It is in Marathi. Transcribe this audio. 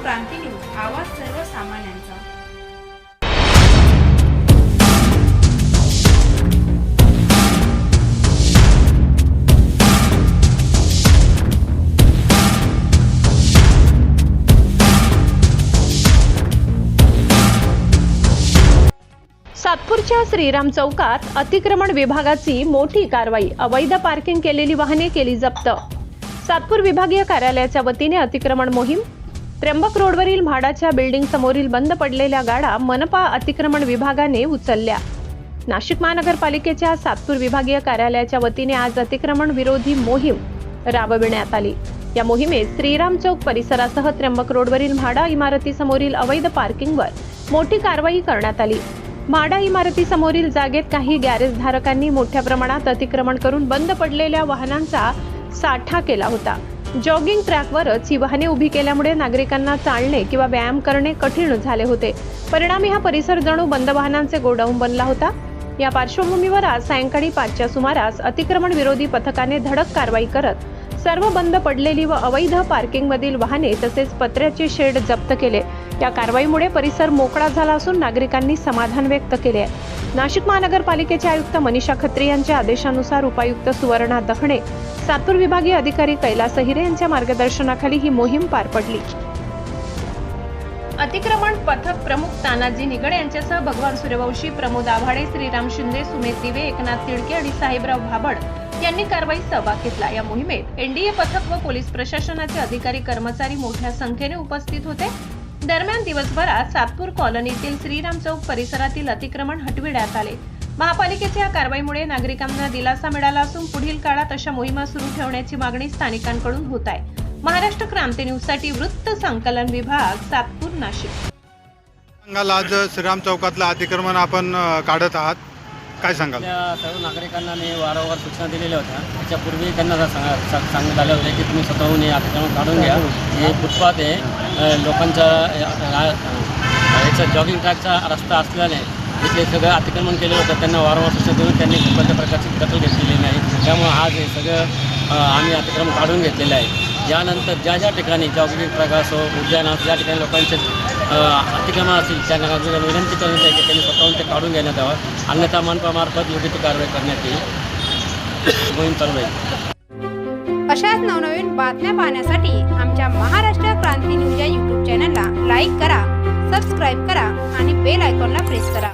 क्रांती न्यूज, आवाज सर्वसामान्यांचा। सातपूरच्या श्रीराम चौकात अतिक्रमण विभागाची मोठी कारवाई। अवैध पार्किंग केलेली वाहने केली जप्त। सातपूर विभागीय कार्यालयाच्या वतीने अतिक्रमण मोहीम। त्र्यंबक रोडवरील म्हाडाच्या बिल्डिंग समोरील बंद पडलेल्या गाड्या मनपा अतिक्रमण विभागाने उचलल्या। नाशिक महानगरपालिकेच्या सातपूर विभागीय कार्यालयाच्या वतीने आज अतिक्रमण विरोधी मोहीम राबविण्यात आली। या मोहिमेत श्रीराम चौक परिसरासह त्र्यंबक रोडवरील म्हाडा इमारतीसमोरील अवैध पार्किंगवर मोठी कारवाई करण्यात आली। म्हाडा इमारतीसमोरील जागेत काही गॅरेज धारकांनी मोठ्या प्रमाणात अतिक्रमण करून बंद पडलेल्या वाहनांचा साठा केला होता। जॉगिंग ट्रॅकवरच ही वाहने उभी केल्यामुळे नागरिकांना चालणे किंवा व्यायाम करणे कठीण झाले होते। परिणामी हा परिसर जणू बंद वाहनांचे गोडाऊन बनला होता। या पार्श्वभूमीवर आज सायंकाळी 5च्या सुमारास अतिक्रमण विरोधी पथकाने धडक कारवाई करत सर्व बंद पडलेली व अवैध पार्किंगमधील वाहने तसेच पत्र्याचे शेड जप्त केले। या कारवाईमुळे परिसर मोकळा झाला असून नागरिकांनी समाधान व्यक्त केले आहे। नाशिक महानगरपालिकेचे आयुक्त मनीषा खत्री यांच्या आदेशानुसार उपायुक्त सुवर्णा दखणे, सातपूर विभागीय अधिकारी कैलास अहिरे यांच्या मार्गदर्शनाखाली ही मोहीम पार पडली। अतिक्रमण पथक प्रमुख तानाजी निगडे यांच्यासह भगवान सूर्यवंशी, प्रमोद आव्हाडे, श्रीराम शिंदे, सुमेध दिवे, एकनाथ तिडके आणि साहेबराव भाबड यांनी कारवाईत सहभाग घेतला। या मोहिमेत एनडीए पथक व पोलीस प्रशासनाचे अधिकारी कर्मचारी मोठ्या संख्येने उपस्थित होते। दरम्यान दिवसभरात सातपूर कॉलनीतील श्रीराम चौक परिसरातील अतिक्रमण हटविण्यात आले। महापालिकेच्या या कारवाईमुळे नागरिकांना दिलासा मिळाला असून पुढील काळात अशा मोहिमा सुरू ठेवण्याची मागणी स्थानिकांकडून होत आहे। महाराष्ट्र क्रांती न्यूज साठी वृत्त संकलन विभाग, सातपूर, नाशिक। आज श्रीराम चौकातलं अतिक्रमण आपण काढत आहात, काय सांगाल? सर्व नागरिकांना मी वारंवार सूचना दिलेल्या होत्या। त्याच्यापूर्वी त्यांना सांगण्यात आलं होतं की तुम्ही स्वतःहून अतिक्रमण काढून घ्या। हे फुटपाथ आहे, लोकांचा याचा जॉगिंग ट्रॅकचा रस्ता असल्याने इथे सगळं अतिक्रमण केलेलं होतं। त्यांना वारंवार सूचना देऊन त्यांनी कोणत्या प्रकारची दखल घेतलेली नाही। त्यामुळे आज हे सगळं आम्ही अतिक्रमण काढून घेतलेलं आहे। यानंतर ज्या ठिकाणी जॉगिंग ट्रॅक असो, उद्यान असो, ज्या ठिकाणी लोकांचे अतिक्रमण असतील त्यांना विनंती करण्यात आहे की त्यांनी स्वतःहून ते काढून घेण्यात यावं, अन्यथा मनपामार्फत योग्य ती कारवाई करण्यात येईल। मोहीम चालू आहे। अशाच नवनवीन बातम्या पाहण्यासाठी आमच्या महाराष्ट्र क्रांती न्यूज या YouTube चॅनलला लाईक करा, सबस्क्राईब करा आणि बेल आयकॉनला प्रेस करा।